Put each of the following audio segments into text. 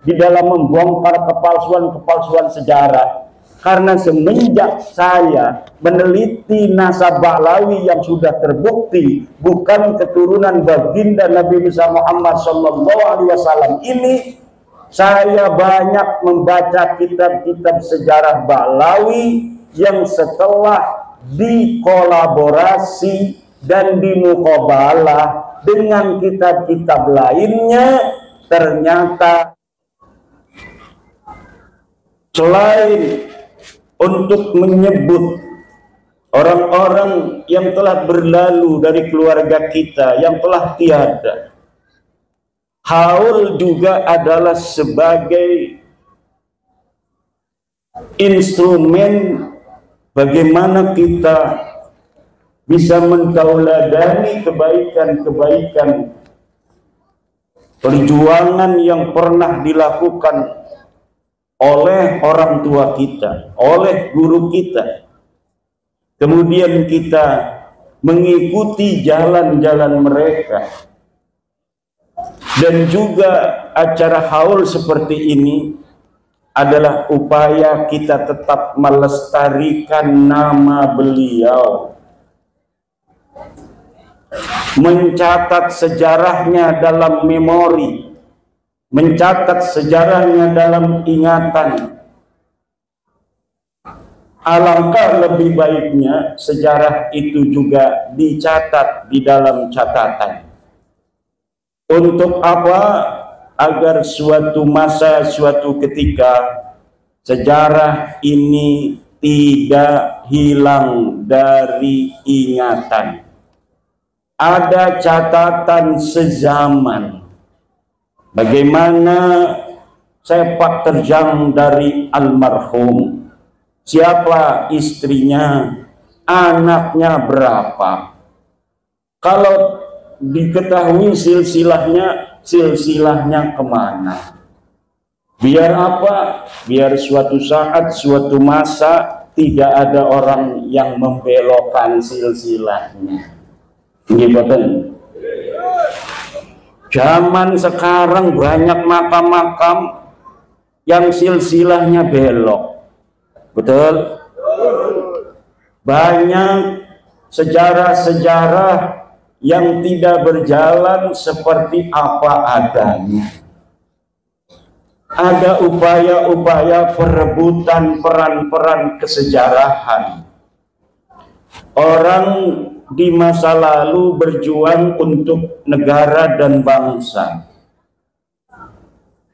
di dalam membongkar kepalsuan-kepalsuan sejarah. Karena semenjak saya meneliti nasab Ba'lawi yang sudah terbukti bukan keturunan baginda Nabi Muhammad SAW ini, saya banyak membaca kitab-kitab sejarah Ba'lawi yang setelah dikolaborasi dan dimuqabalah dengan kitab-kitab lainnya, ternyata selain untuk menyebut orang-orang yang telah berlalu dari keluarga kita yang telah tiada, haul juga adalah sebagai instrumen bagaimana kita bisa mentauladani kebaikan-kebaikan perjuangan yang pernah dilakukan oleh orang tua kita, oleh guru kita. Kemudian kita mengikuti jalan-jalan mereka. Dan juga acara haul seperti ini adalah upaya kita tetap melestarikan nama beliau, mencatat sejarahnya dalam memori, mencatat sejarahnya dalam ingatan. Alangkah lebih baiknya sejarah itu juga dicatat di dalam catatan. Untuk apa? Agar suatu masa, suatu ketika sejarah ini tidak hilang dari ingatan. Ada catatan sezaman. Bagaimana sepak terjang dari almarhum, siapa istrinya, anaknya berapa. Kalau diketahui silsilahnya kemana. Biar apa? Biar suatu saat, suatu masa tidak ada orang yang membelokkan silsilahnya. Gimana? Zaman sekarang banyak makam-makam yang silsilahnya belok. Betul? Banyak sejarah-sejarah yang tidak berjalan seperti apa adanya. Ada upaya-upaya perebutan peran-peran kesejarahan. Orang di masa lalu berjuang untuk negara dan bangsa.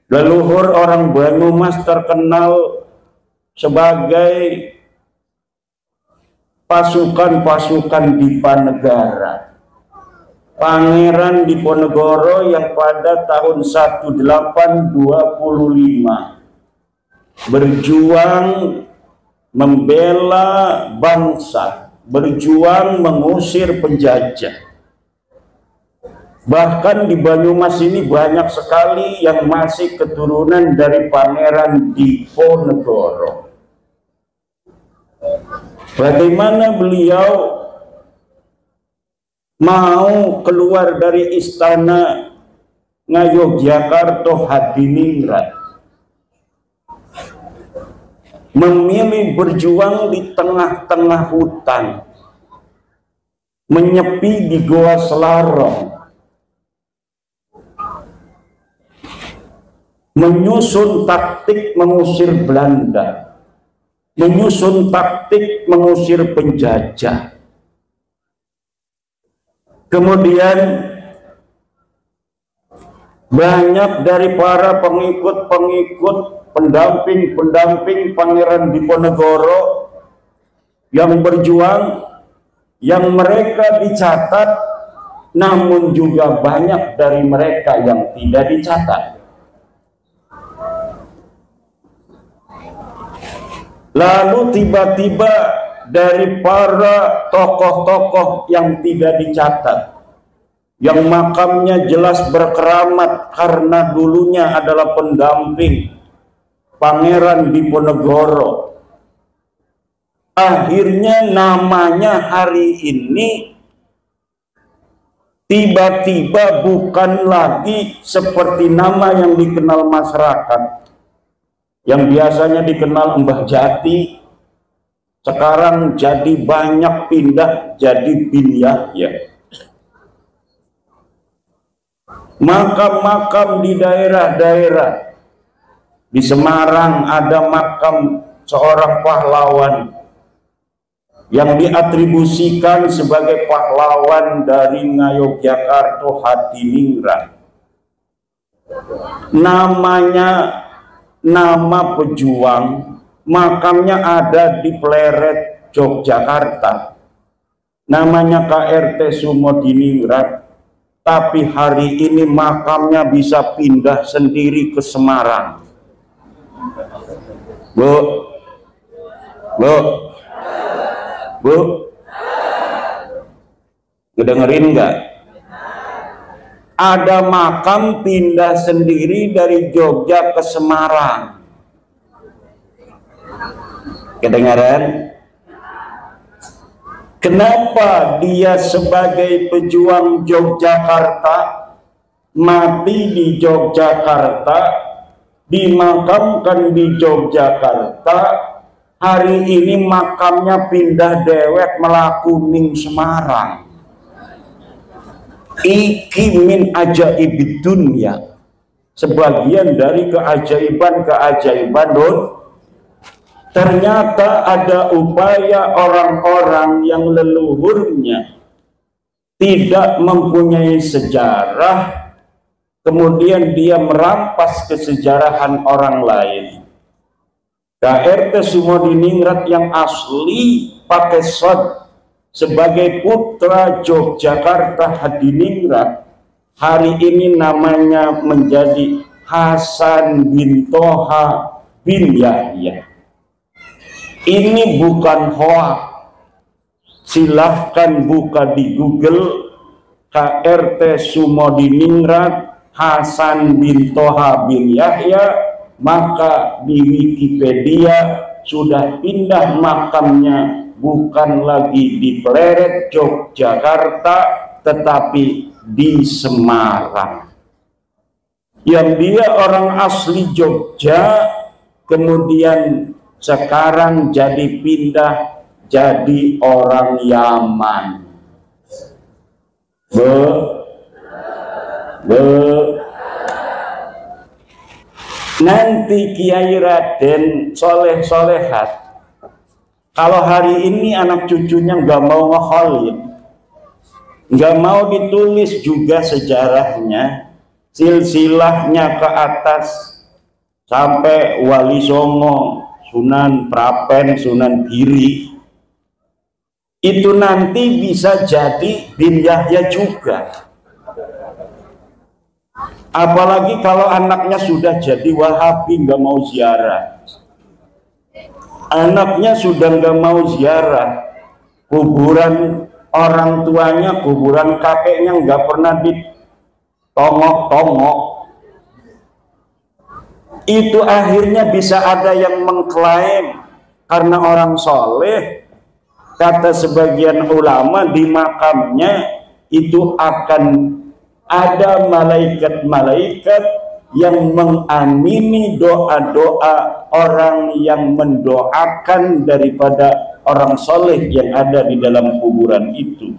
Leluhur orang Banyumas terkenal sebagai pasukan-pasukan Dipanegara. Pangeran Diponegoro yang pada tahun 1825 berjuang membela bangsa, berjuang mengusir penjajah. Bahkan di Banyumas ini banyak sekali yang masih keturunan dari Pangeran Diponegoro. Bagaimana beliau mau keluar dari istana Ngayogyakarta Hadiningrat, memilih berjuang di tengah-tengah hutan, menyepi di Goa Selarong, menyusun taktik mengusir Belanda, menyusun taktik mengusir penjajah. Kemudian banyak dari para pengikut-pengikut, pendamping-pendamping Pangeran Diponegoro yang berjuang, yang mereka dicatat, namun juga banyak dari mereka yang tidak dicatat. Lalu tiba-tiba dari para tokoh-tokoh yang tidak dicatat, yang makamnya jelas berkeramat karena dulunya adalah pendamping Pangeran Diponegoro, akhirnya namanya hari ini tiba-tiba bukan lagi seperti nama yang dikenal masyarakat, yang biasanya dikenal Mbah Jati, sekarang jadi banyak pindah jadi Bin Yahya. Makam-makam di daerah-daerah, di Semarang ada makam seorang pahlawan yang diatribusikan sebagai pahlawan dari Ngayogyakarta Hadiningrat. Namanya nama pejuang, makamnya ada di Pleret, Yogyakarta. Namanya KRT Sumodiningrat, tapi hari ini makamnya bisa pindah sendiri ke Semarang. Bu, ngedengerin nggak? Ada makam pindah sendiri dari Jogja ke Semarang. Kedengaran? Kenapa dia sebagai pejuang Yogyakarta mati di Yogyakarta, dimakamkan di Yogyakarta, hari ini makamnya pindah dewek Melakuning Semarang? Iki min ajaibid dunya, sebagian dari keajaiban-keajaiban ternyata ada upaya orang-orang yang leluhurnya tidak mempunyai sejarah, kemudian dia merampas kesejarahan orang lain. KRT Sumodiningrat yang asli pakai sod sebagai putra Yogyakarta Hadiningrat, hari ini namanya menjadi Hasan bin Toha bin Yahya. Ini bukan hoax, silahkan buka di Google KRT Sumodiningrat Hasan bin Toha bin Yahya, maka di Wikipedia sudah pindah makamnya bukan lagi di Pleret, Yogyakarta, tetapi di Semarang. Yang dia orang asli Jogja, kemudian sekarang jadi pindah jadi orang Yaman. Nanti Kiai Raden Soleh Solehat, kalau hari ini anak cucunya nggak mau ngekholin, nggak mau ditulis juga sejarahnya, silsilahnya ke atas sampai Wali Songo, Sunan Prapen, Sunan Giri, itu nanti bisa jadi Bin Yahya juga. Apalagi kalau anaknya sudah jadi Wahabi, nggak mau ziarah. Anaknya sudah nggak mau ziarah kuburan orang tuanya, kuburan kakeknya nggak pernah ditongok-tongok. Itu akhirnya bisa ada yang mengklaim karena orang soleh, kata sebagian ulama, di makamnya itu akan ada malaikat-malaikat yang mengamini doa-doa orang yang mendoakan daripada orang soleh yang ada di dalam kuburan itu.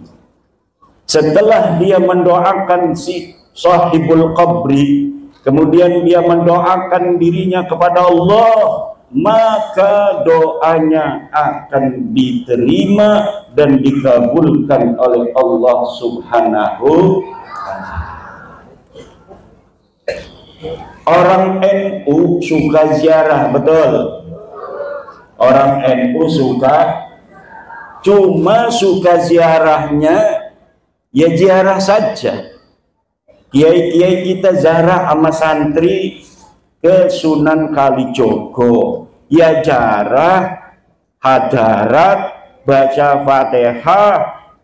Setelah dia mendoakan si sahibul qabri, kemudian dia mendoakan dirinya kepada Allah, maka doanya akan diterima dan dikabulkan oleh Allah Subhanahu wa Ta'ala. Orang NU suka ziarah, betul? Orang NU suka, cuma suka ziarahnya ya ziarah saja. Kiai-kiai kita ziarah sama santri ke Sunan Kalijogo, ya jarah, hadarat, baca Fatihah,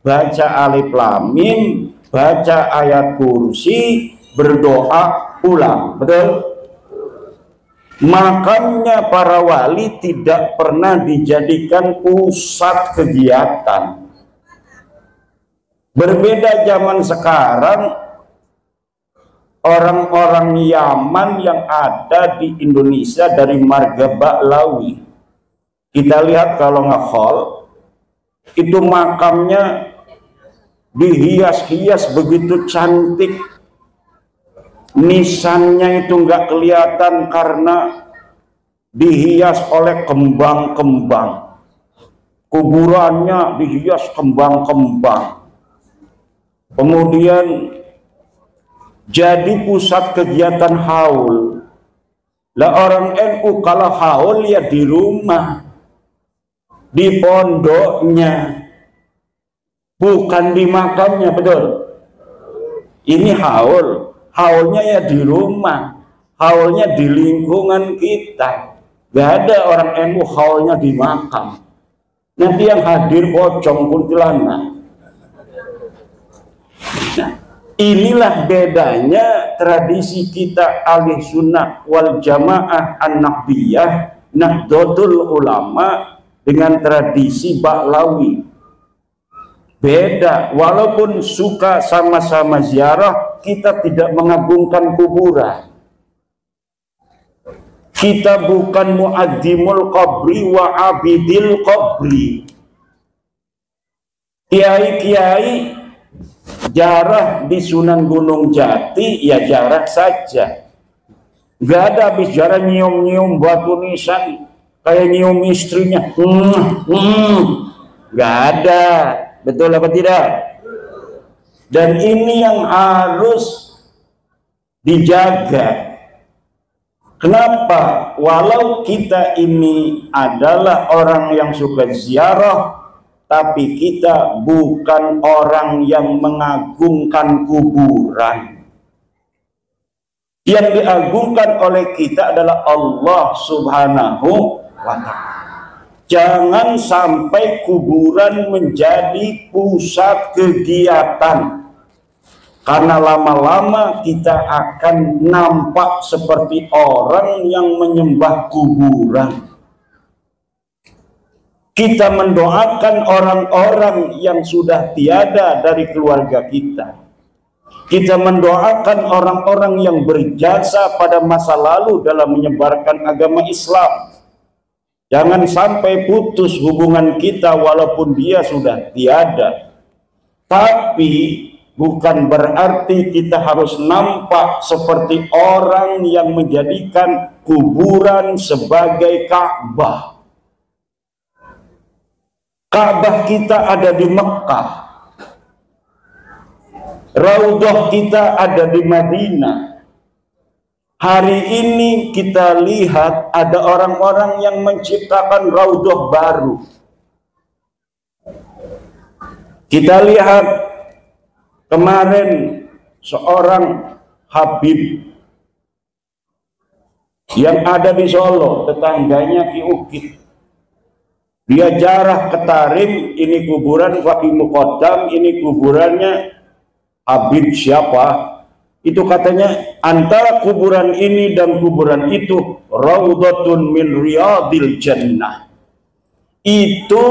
baca Alif Lam Mim, baca ayat kursi, berdoa, pulang, betul? Makamnya para wali tidak pernah dijadikan pusat kegiatan. Berbeda zaman sekarang, orang-orang Yaman yang ada di Indonesia dari marga Ba'lawi, kita lihat kalau nge-haul itu makamnya dihias-hias begitu cantik, nisannya itu nggak kelihatan karena dihias oleh kembang-kembang, kuburannya dihias kembang-kembang, kemudian jadi pusat kegiatan haul. Lah orang NU kalau haul ya di rumah, di pondoknya, bukan di makamnya, betul? Ini haul, haulnya ya di rumah, haulnya di lingkungan kita. Gak ada orang NU haulnya di makam. Nanti yang hadir pocong kuntilanak. Nah, inilah bedanya tradisi kita ahli sunnah wal jamaah an-naqdiyah Nahdlatul Ulama dengan tradisi Ba'lawi. Beda, walaupun suka sama-sama ziarah, kita tidak mengagungkan kuburan. Kita bukan mu'adzimul qabri wa abidil qabri. Kiai-kiai jarah di Sunan Gunung Jati, ya jarah saja. Gak ada habis jarah nyium-nyium batu nisan kayak nyium istrinya. Gak ada, betul apa tidak? Dan ini yang harus dijaga. Kenapa? Walau kita ini adalah orang yang suka ziarah, tapi kita bukan orang yang mengagungkan kuburan. Yang diagungkan oleh kita adalah Allah Subhanahu wa Ta'ala. Jangan sampai kuburan menjadi pusat kegiatan, karena lama-lama kita akan nampak seperti orang yang menyembah kuburan. Kita mendoakan orang-orang yang sudah tiada dari keluarga kita. Kita mendoakan orang-orang yang berjasa pada masa lalu dalam menyebarkan agama Islam. Jangan sampai putus hubungan kita walaupun dia sudah tiada. Tapi bukan berarti kita harus nampak seperti orang yang menjadikan kuburan sebagai Ka'bah. Ka'bah kita ada di Mekah, Raudhah kita ada di Madinah. Hari ini kita lihat ada orang-orang yang menciptakan Raudhah baru. Kita lihat kemarin seorang Habib yang ada di Solo, tetangganya Ki Ukit. Dia jarah ke Tarim, ini kuburan Waki Muqaddam, ini kuburannya Habib siapa? Itu katanya antara kuburan ini dan kuburan itu Raudhatun min Riyadil Jannah. Itu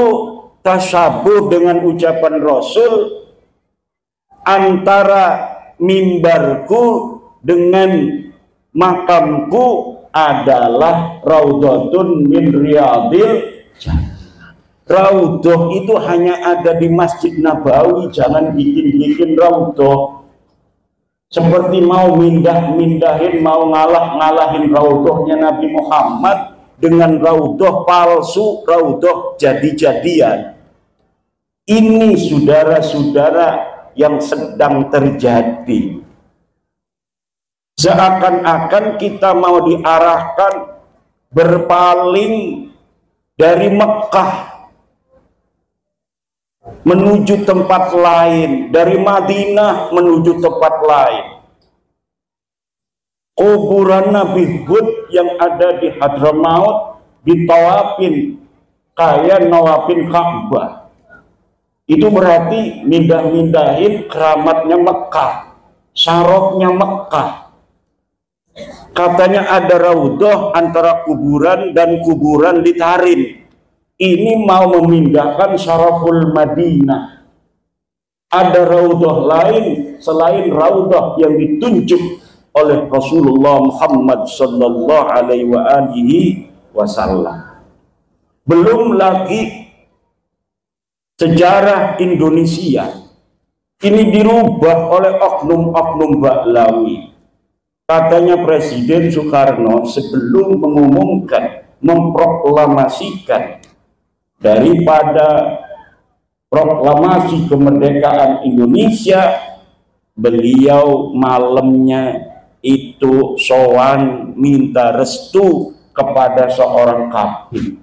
tasyabuh dengan ucapan Rasul, antara mimbarku dengan makamku adalah Raudhatun min Riyadil Jannah. Raudhah itu hanya ada di Masjid Nabawi, jangan bikin-bikin raudhah. Seperti mau mindahin, mau ngalahin raudhahnya Nabi Muhammad dengan raudhah palsu, raudhah jadi-jadian. Ini saudara-saudara yang sedang terjadi. Seakan-akan kita mau diarahkan berpaling dari Mekah menuju tempat lain, dari Madinah menuju tempat lain. Kuburan Nabi Hud yang ada di Hadramaut ditawafin kayak nawafin Ka'bah. Itu berarti mindah-mindahin keramatnya Mekah, syarofnya Mekah. Katanya ada raudhah antara kuburan dan kuburan di Tarim. Ini mau memindahkan syaraful Madinah. ada raudhah lain selain raudhah yang ditunjuk oleh Rasulullah Muhammad sallallahu alaihi wasallam. Belum lagi sejarah Indonesia ini dirubah oleh oknum-oknum Baklawi. Katanya Presiden Soekarno sebelum mengumumkan, memproklamasikan daripada proklamasi kemerdekaan Indonesia, beliau malamnya itu sowan minta restu kepada seorang kafir.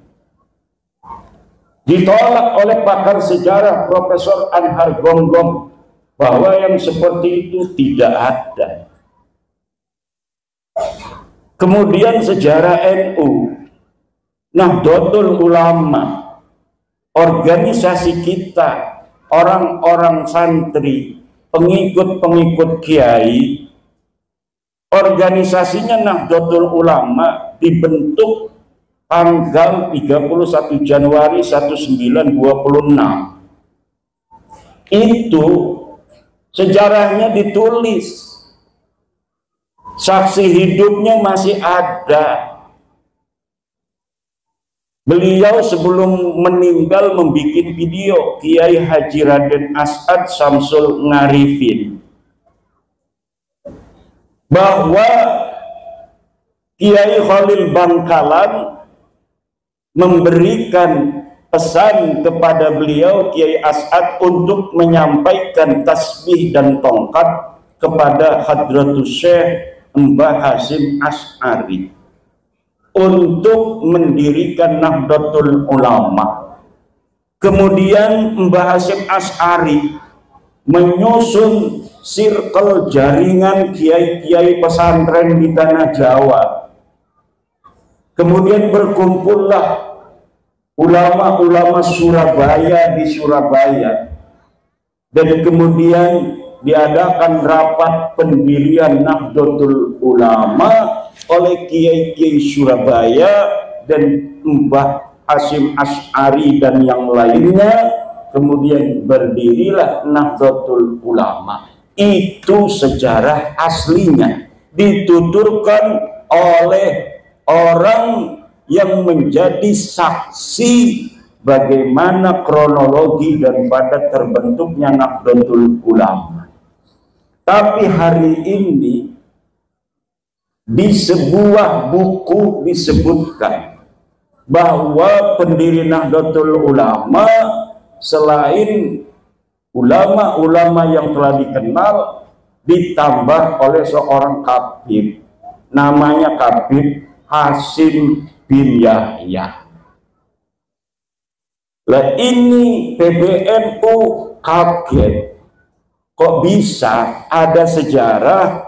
Ditolak oleh pakar sejarah Profesor Anhar Gonggong bahwa yang seperti itu tidak ada. Kemudian sejarah NU, Nahdlatul Ulama, organisasi kita, orang-orang santri, pengikut-pengikut kiai, organisasinya Nahdlatul Ulama dibentuk tanggal 31 Januari 1926. Itu sejarahnya ditulis, saksi hidupnya masih ada. Beliau sebelum meninggal membuat video, Kiai Haji Raden As'ad Samsul Ngarifin, bahwa Kiai Khalil Bangkalan memberikan pesan kepada beliau Kiai As'ad untuk menyampaikan tasbih dan tongkat kepada Hadratus Syekh Mbah Hasyim Asy'ari untuk mendirikan Nahdlatul Ulama. Kemudian Mbah Hasyim Asy'ari menyusun circle jaringan kiai-kiai pesantren di tanah Jawa. Kemudian berkumpullah ulama-ulama Surabaya di Surabaya, dan kemudian diadakan rapat pendirian Nahdlatul Ulama oleh kiai-kiai Surabaya dan Mbah Hasyim Asy'ari dan yang lainnya. Kemudian berdirilah Nahdlatul Ulama. Itu sejarah aslinya, dituturkan oleh orang yang menjadi saksi bagaimana kronologi daripada terbentuknya Nahdlatul Ulama. Tapi hari ini di sebuah buku disebutkan bahwa pendiri Nahdlatul Ulama selain ulama-ulama yang telah dikenal, ditambah oleh seorang kabid, namanya Kabid Hasyim bin Yahya. Lah ini PBNU kaget, kok bisa ada sejarah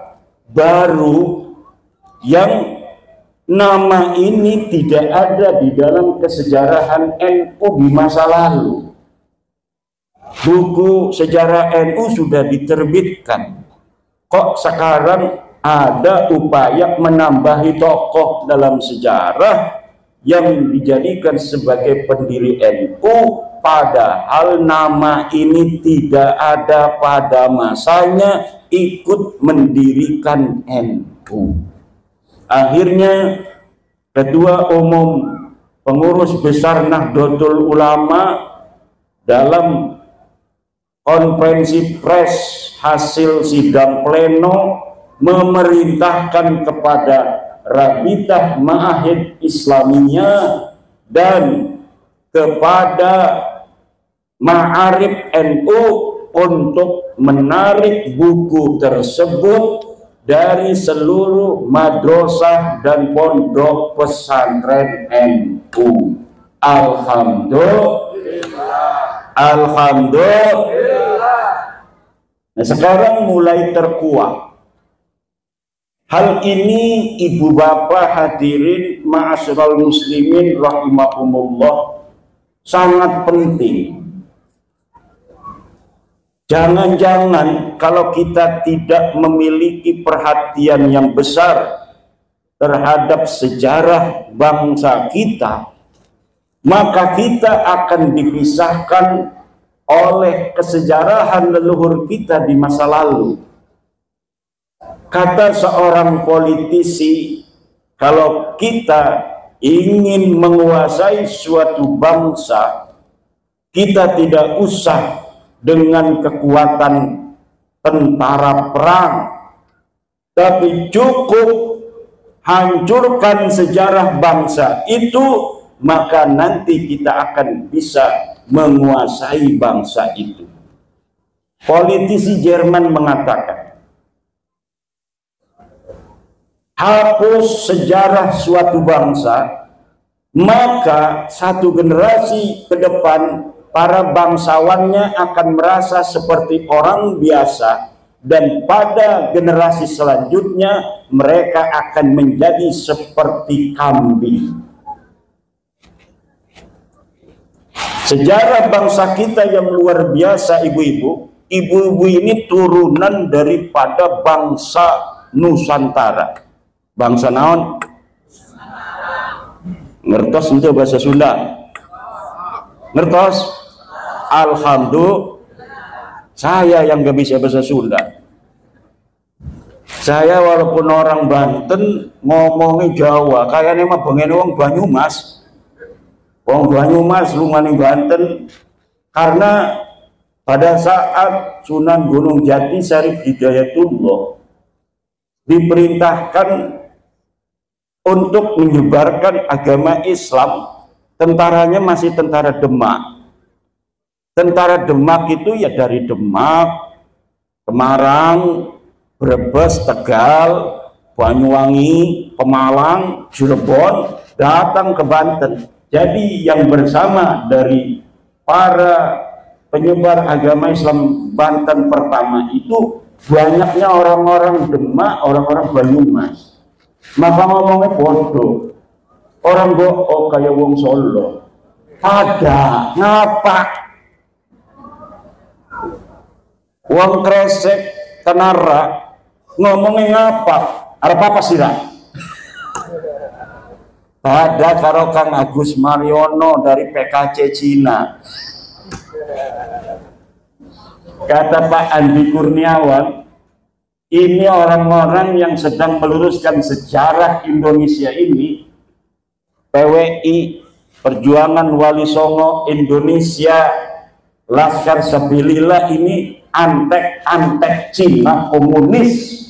baru yang nama ini tidak ada di dalam kesejarahan NU di masa lalu. Buku sejarah NU sudah diterbitkan, kok sekarang ada upaya menambahi tokoh dalam sejarah yang dijadikan sebagai pendiri NU, padahal nama ini tidak ada pada masanya ikut mendirikan NU. Akhirnya Ketua Umum Pengurus Besar Nahdlatul Ulama dalam konferensi pers hasil sidang pleno memerintahkan kepada Rabitah Ma'ahid Islamiyah dan kepada Ma'arif NU untuk menarik buku tersebut dari seluruh madrasah dan pondok pesantren NU. Alhamdulillah. Nah, sekarang mulai terkuak. Hal ini ibu bapak hadirin ma'asyiral muslimin rahimakumullah sangat penting. Jangan-jangan kalau kita tidak memiliki perhatian yang besar terhadap sejarah bangsa kita, maka kita akan dipisahkan oleh kesejarahan leluhur kita di masa lalu. Kata seorang politisi, kalau kita ingin menguasai suatu bangsa, kita tidak usah dengan kekuatan tentara perang, tapi cukup hancurkan sejarah bangsa itu, maka nanti kita akan bisa menguasai bangsa itu. Politisi Jerman mengatakan, hapus sejarah suatu bangsa, maka satu generasi ke depan para bangsawannya akan merasa seperti orang biasa, dan pada generasi selanjutnya mereka akan menjadi seperti kambing. Sejarah bangsa kita yang luar biasa, ibu-ibu. Ibu-ibu ini turunan daripada bangsa Nusantara. Bangsa naon? Ngertos itu bahasa Sunda? Ngertos? Alhamdulillah, saya yang gak bisa bahasa Sunda. Saya walaupun orang Banten ngomongnya Jawa, kayaknya mah pengen wong Banyumas. Wong Banyumas lumani Banten, karena pada saat Sunan Gunung Jati Syarif Hidayatullah diperintahkan untuk menyebarkan agama Islam, tentaranya masih tentara Demak. Tentara Demak itu ya dari Demak, Semarang, Brebes, Tegal, Banyuwangi, Pemalang, Cirebon, datang ke Banten. Jadi yang bersama dari para penyebar agama Islam Banten pertama itu banyaknya orang-orang Demak, orang-orang Banyumas. Maka ngomongnya bodoh. Orang oh kayak wong Solo. Ada ngapa? Wong Kresek Tenara ngomongnya ngapa? Apa sih lah? Ada karo Kang Agus Mariono dari PKC Cina. Kata Pak Andi Kurniawan, ini orang-orang yang sedang meluruskan sejarah Indonesia ini. PWI, Perjuangan Wali Songo Indonesia, Laskar Sabilillah, ini antek-antek Cina komunis.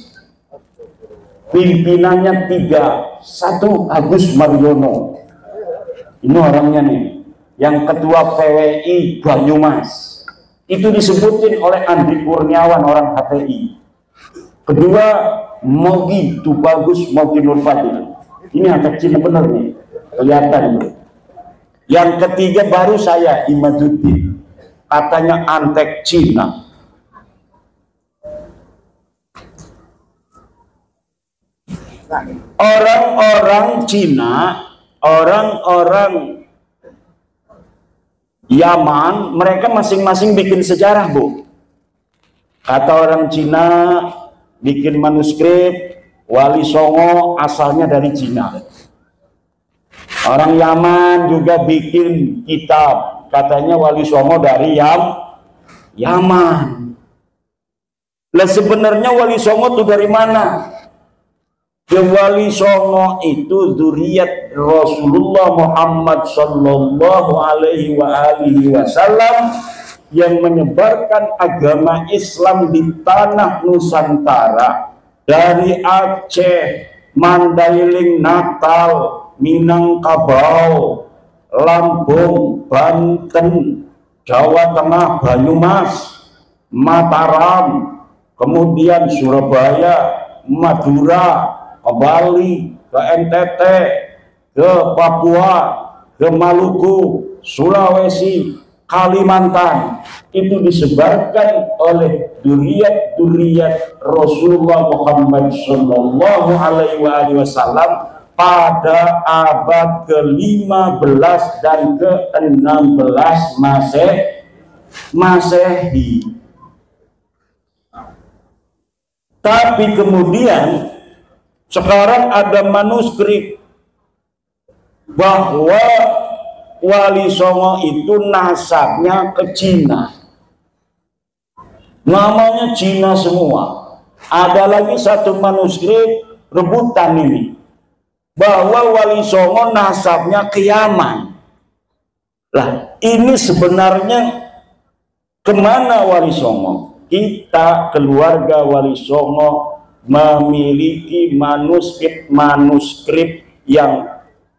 Pimpinannya 3, 1 Agus Mariono, ini orangnya nih, yang ketua PWI Banyumas, itu disebutin oleh Andi Kurniawan orang HTI. Kedua Mogi Tubagus Mogi Nurfadil, ini antek Cina bener nih, kelihatan. Yang ketiga baru saya Imaduddin, katanya antek Cina. Orang-orang Cina, orang-orang Yaman, mereka masing-masing bikin sejarah, Bu. Kata orang Cina bikin manuskrip, Wali Songo asalnya dari Cina. Orang Yaman juga bikin kitab, katanya Wali Songo dari Yaman. Lah sebenarnya Wali Songo itu dari mana? Wali Songo itu zuriat Rasulullah Muhammad sallallahu alaihi wasallam yang menyebarkan agama Islam di tanah Nusantara, dari Aceh, Mandailing, Natal, Minangkabau, Lampung, Banten, Jawa Tengah, Banyumas, Mataram, kemudian Surabaya, Madura, ke Bali, ke NTT, ke Papua, ke Maluku, Sulawesi, Kalimantan, itu disebarkan oleh duriat-duriat Rasulullah Muhammad sallallahu alaihi wasallam pada abad ke-15 dan ke-16 Masehi. Tapi kemudian sekarang ada manuskrip bahwa Wali Songo itu nasabnya ke Cina. namanya Cina semua. Ada lagi satu manuskrip rebutan ini, bahwa Wali Songo nasabnya ke Yaman. Lah, ini sebenarnya kemana Wali Songo? Kita keluarga Wali Songo memiliki manuskrip yang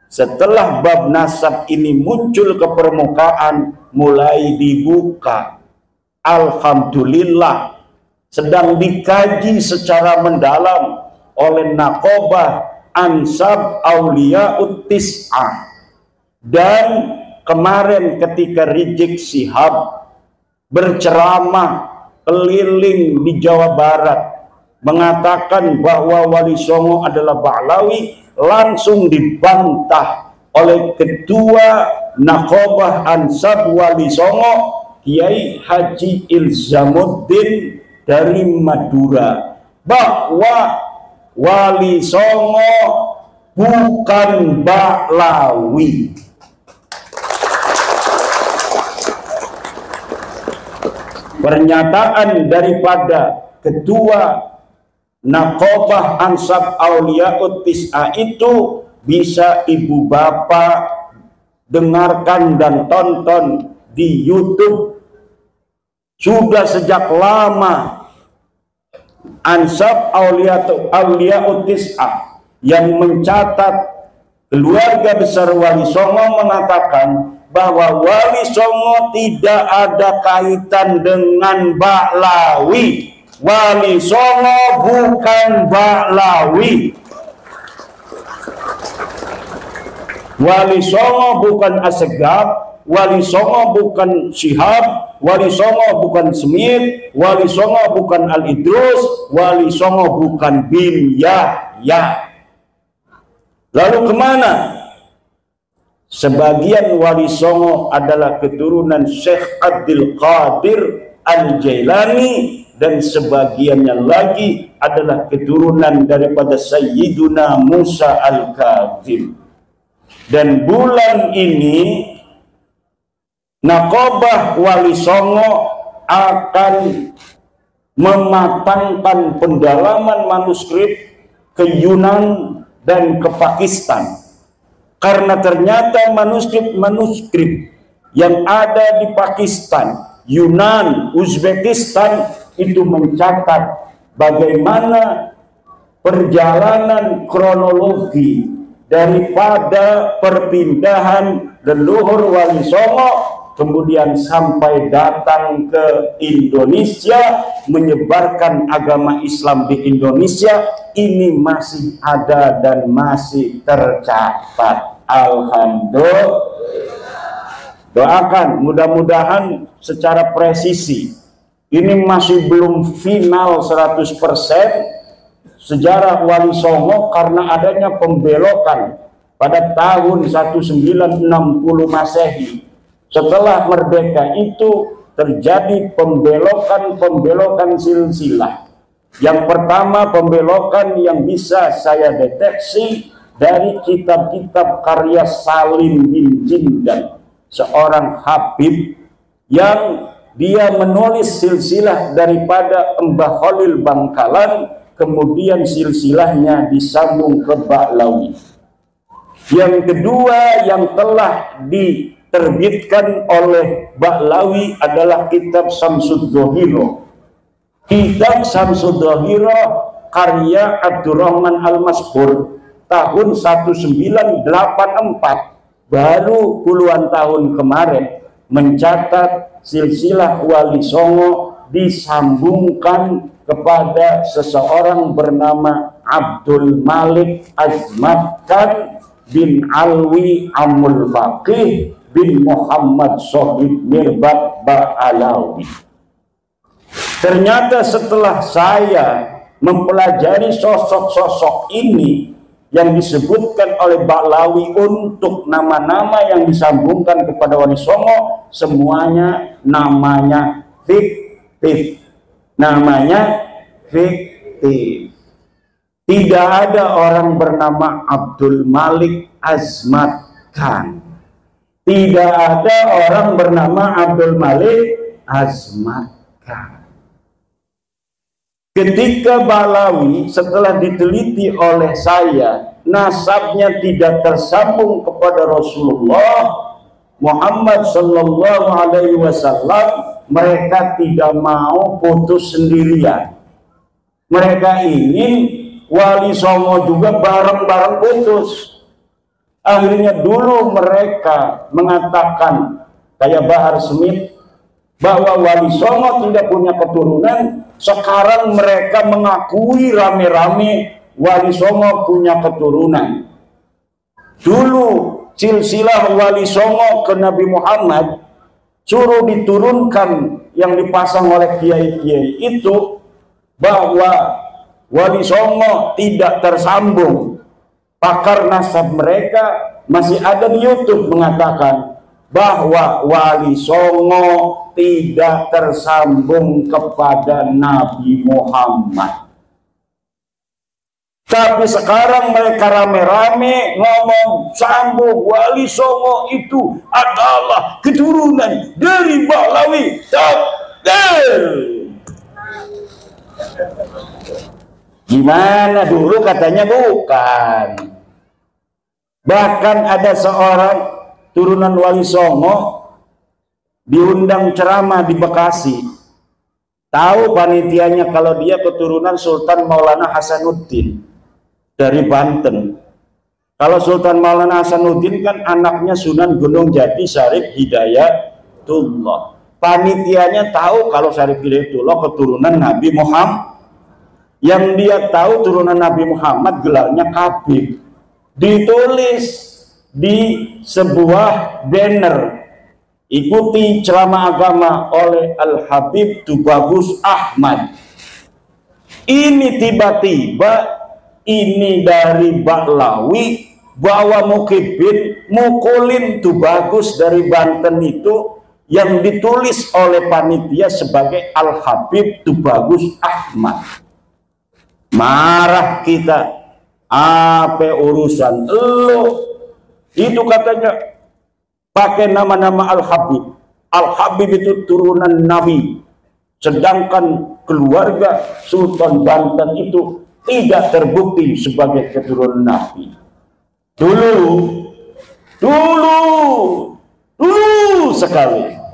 setelah bab nasab ini muncul ke permukaan mulai dibuka. Alhamdulillah sedang dikaji secara mendalam oleh Naqobah Ansab Auliyaut Tis'ah. Dan kemarin ketika Rizik Syihab berceramah keliling di Jawa Barat mengatakan bahwa Wali Songo adalah Ba'lawi, langsung dibantah oleh Ketua Naqobah Ansab Wali Songo, Kiai Haji Ilzamuddin dari Madura, bahwa Wali Songo bukan Ba'lawi. Pernyataan daripada Ketua Naqobah Ansab Auliyaut Tis'ah itu bisa ibu bapak dengarkan dan tonton di YouTube. Sudah sejak lama Ansab Auliyaut Tis'ah yang mencatat keluarga besar Wali Songo mengatakan bahwa Wali Songo tidak ada kaitan dengan Ba'lawi. Wali Songo bukan Ba'lawi. Wali Songo bukan Assegaf, Wali Songo bukan Syihab, Wali Songo bukan Smith, Wali Songo bukan Al-Idrus, Wali Songo bukan bin Yahya. Lalu kemana? Sebagian Wali Songo adalah keturunan Syekh Abdul Qadir Al-Jailani, dan sebagiannya lagi adalah keturunan daripada Sayyiduna Musa Al-Kadzim. Dan bulan ini Naqobah Wali Songo akan mematangkan pendalaman manuskrip ke Yunan dan ke Pakistan. Karena ternyata manuskrip yang ada di Pakistan, Yunan, Uzbekistan itu mencatat bagaimana perjalanan kronologi daripada perpindahan leluhur Wali Songo kemudian sampai datang ke Indonesia, menyebarkan agama Islam di Indonesia. Ini masih ada dan masih tercatat. Alhamdulillah. Doakan mudah-mudahan secara presisi. Ini masih belum final 100% sejarah Wali Songo karena adanya pembelokan pada tahun 1960 Masehi. Setelah merdeka itu terjadi pembelokan silsilah. Yang pertama, pembelokan yang bisa saya deteksi dari kitab-kitab karya Salim bin Jindan, seorang habib yang dia menulis silsilah daripada Mbah Khalil Bangkalan, kemudian silsilahnya disambung ke Ba'lawi. Yang kedua yang telah diterbitkan oleh Ba'lawi adalah kitab Samsudzohiro. Kitab Samsudzohiro karya Abdurrahman Al-Masbur tahun 1984, baru puluhan tahun kemarin, mencatat silsilah Wali Songo disambungkan kepada seseorang bernama Abdul Malik Azmat Khan bin Alwi Amul Faqih bin Muhammad Sohib Mirbat Ba'alawi. Ternyata setelah saya mempelajari sosok-sosok ini yang disebutkan oleh Ba'lawi untuk nama-nama yang disambungkan kepada Wali Songo, semuanya namanya fiktif. Namanya fiktif. Tidak ada orang bernama Abdul Malik Azmat Khan. Tidak ada orang bernama Abdul Malik Azmat Khan. Ketika Ba'lawi setelah diteliti oleh saya, nasabnya tidak tersambung kepada Rasulullah Muhammad Sallallahu Alaihi Wasallam, mereka tidak mau putus sendirian. Mereka ingin Wali Songo juga bareng-bareng putus. Akhirnya dulu mereka mengatakan kayak Bahar Smith bahwa Wali Songo tidak punya keturunan. Sekarang mereka mengakui rame-rame Wali Songo punya keturunan. Dulu silsilah Wali Songo ke Nabi Muhammad suruh diturunkan yang dipasang oleh kiai-kiai itu bahwa Wali Songo tidak tersambung. Pakar nasab mereka masih ada di YouTube mengatakan bahwa Wali Songo tidak tersambung kepada Nabi Muhammad. Tapi sekarang mereka rame-rame ngomong sambung Wali Songo itu adalah keturunan dari Ba'lawi. Takbir. Gimana dulu katanya bukan. Bahkan ada seorang turunan Wali Songo diundang ceramah di Bekasi. Tahu panitianya kalau dia keturunan Sultan Maulana Hasanuddin dari Banten. Kalau Sultan Maulana Hasanuddin kan anaknya Sunan Gunung Jati Syarif Hidayatullah. Panitianya tahu kalau Syarif Hidayatullah keturunan Nabi Muhammad. Yang dia tahu turunan Nabi Muhammad gelarnya Kabib. Ditulis di sebuah banner, ikuti ceramah agama oleh Al-Habib Tubagus Ahmad. Ini tiba-tiba ini dari Ba'lawi bawa Mukibin mukulin Tubagus dari Banten itu yang ditulis oleh panitia sebagai Al-Habib Tubagus Ahmad. Marah kita, apa urusan lo? Itu katanya pakai nama-nama Al-Habib. Al-Habib itu turunan Nabi. Sedangkan keluarga Sultan Banten itu tidak terbukti sebagai keturunan Nabi. Dulu sekali.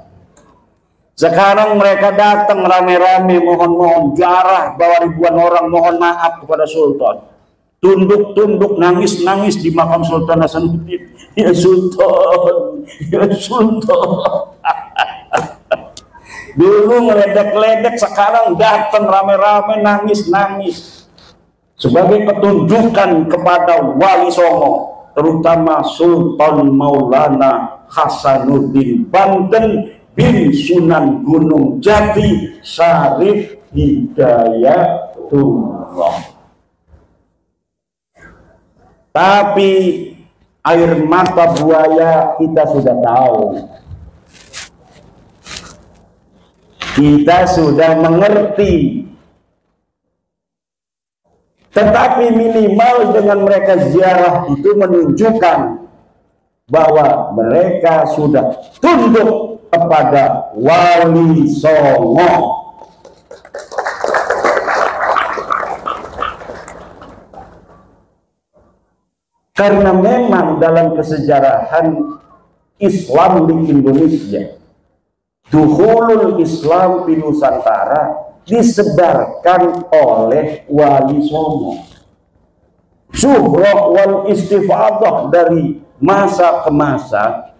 Sekarang mereka datang rame-rame mohon-mohon jarah bawa ribuan orang mohon maaf kepada Sultan. Tunduk-tunduk, nangis-nangis di makam Sultan Hasanuddin. Ya Sultan, ya Sultan. Dulu ngeledek-ledek, sekarang datang rame-rame nangis-nangis. Sebagai petunjukan kepada Wali Songo, terutama Sultan Maulana Hasanuddin Banten bin Sunan Gunung Jati Syarif Hidayatullah. Tapi air mata buaya kita sudah tahu. Kita sudah mengerti. Tetapi minimal dengan mereka ziarah itu menunjukkan bahwa mereka sudah tunduk kepada Wali Songo. Karena memang dalam kesejarahan Islam di Indonesia, duhulul Islam di Nusantara disebarkan oleh Wali Songo. Syuhrah wal istifadah dari masa ke masa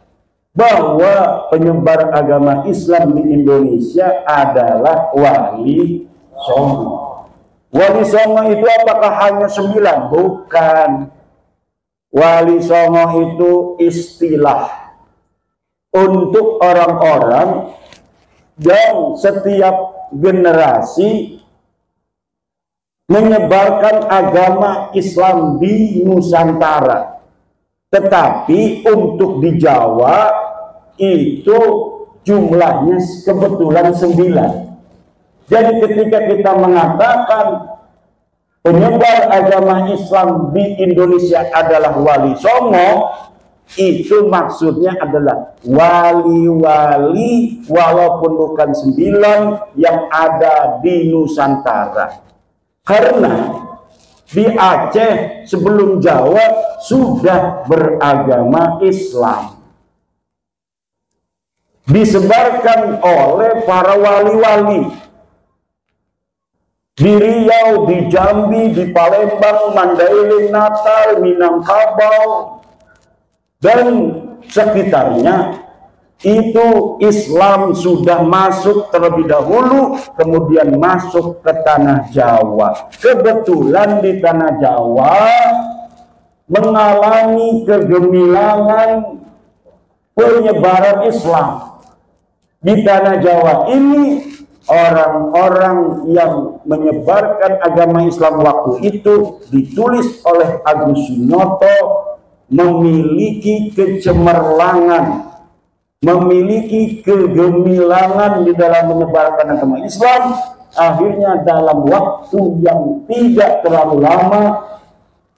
bahwa penyebar agama Islam di Indonesia adalah Wali Songo. Wali Songo itu apakah hanya 9? Bukan. Wali Songo itu istilah untuk orang-orang yang setiap generasi menyebarkan agama Islam di Nusantara. Tetapi untuk di Jawa itu jumlahnya kebetulan 9. Jadi ketika kita mengatakan penyebar agama Islam di Indonesia adalah Wali Songo, itu maksudnya adalah wali-wali walaupun bukan 9 yang ada di Nusantara. Karena di Aceh sebelum Jawa sudah beragama Islam, disebarkan oleh para wali-wali di Riau, di Jambi, di Palembang, Mandailing, Natal, Minangkabau, dan sekitarnya. Itu Islam sudah masuk terlebih dahulu, kemudian masuk ke tanah Jawa. Kebetulan di tanah Jawa mengalami kegemilangan penyebaran Islam. Di tanah Jawa ini orang-orang yang menyebarkan agama Islam waktu itu ditulis oleh Agus Sunoto memiliki kecemerlangan, memiliki kegemilangan di dalam menyebarkan agama Islam. Akhirnya dalam waktu yang tidak terlalu lama,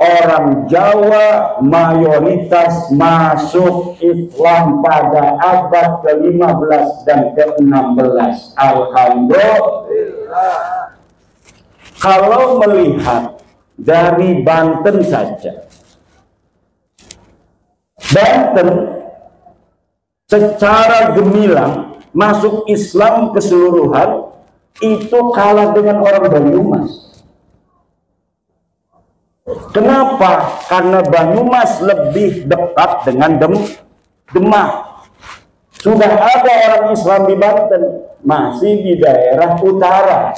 orang Jawa mayoritas masuk Islam pada abad ke-15 dan ke-16. Alhamdulillah. Kalau melihat dari Banten saja, Banten secara gemilang masuk Islam keseluruhan itu kalah dengan orang Banyumas. Kenapa? Karena Banyumas lebih dekat dengan Demak. Sudah ada orang Islam di Banten, masih di daerah utara,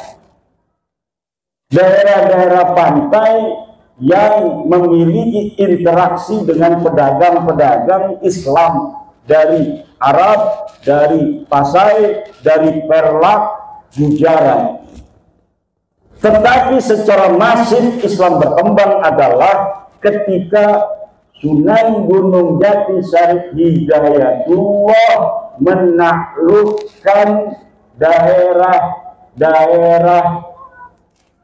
daerah-daerah pantai yang memiliki interaksi dengan pedagang-pedagang Islam dari Arab, dari Pasai, dari Perlak, Gujarat. Tetapi secara masif Islam berkembang adalah ketika Sunan Gunung Jati Syarif Hidayatullah menaklukkan daerah-daerah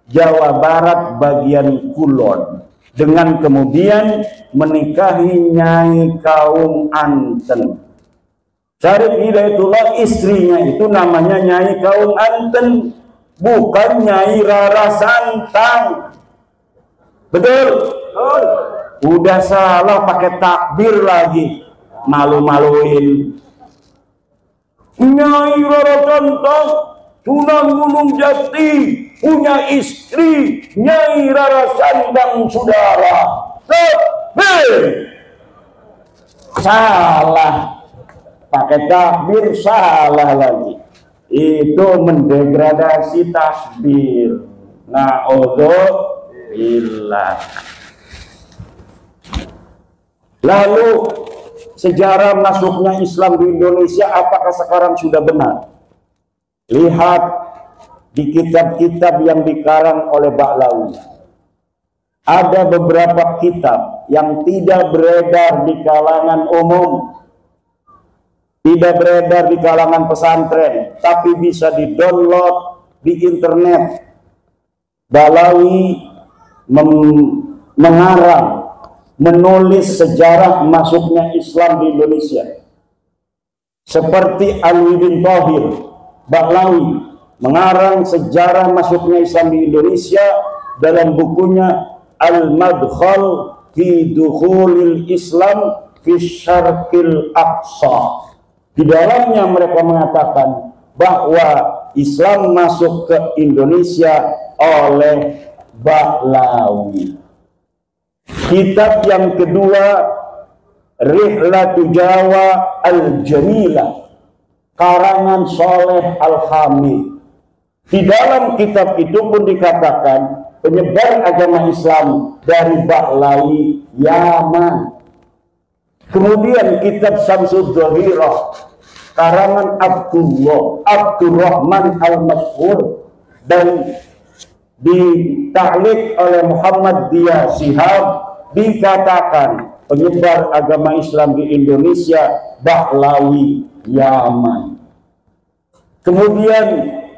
Jawa Barat bagian kulon, dengan kemudian menikahi Nyai Kaum Anten. Syarif Hidayatullah istrinya itu namanya Nyai Kaum Anten, bukan Nyai Rara Santang. Betul? Udah salah pakai takbir lagi, malu-maluin. Nyai Rara Santang, Sunan Gunung Jati punya istri Nyai Rara Santang, saudara. Salah, pakai takbir salah lagi. Itu mendegradasi takbir. Na'udzubillah. Lalu sejarah masuknya Islam di Indonesia apakah sekarang sudah benar? Lihat di kitab-kitab yang dikarang oleh Ba'lawi. Ada beberapa kitab yang tidak beredar di kalangan umum, tidak beredar di kalangan pesantren, tapi bisa di-download di internet. Ba'lawi mengarang, menulis sejarah masuknya Islam di Indonesia. Seperti Alwi bin Thahir, Ba'lawi mengarang sejarah masuknya Islam di Indonesia dalam bukunya Al-Madkhal fi Dukhulil Islam fi Syarqil Aqsa. Di dalamnya mereka mengatakan bahwa Islam masuk ke Indonesia oleh Ba'lawi. Kitab yang kedua, Rihlatu Jawa Al-Jamilah, karangan Soleh Al-Hamid. Di dalam kitab itu pun dikatakan penyebar agama Islam dari Ba'lawi Yaman. Kemudian kitab Syamsul Dhahirah karangan Abdurrahman Al-Mashhur dan ditaklik oleh Muhammad Dia Shihab, dikatakan penyebar agama Islam di Indonesia Ba'lawi Yaman. Kemudian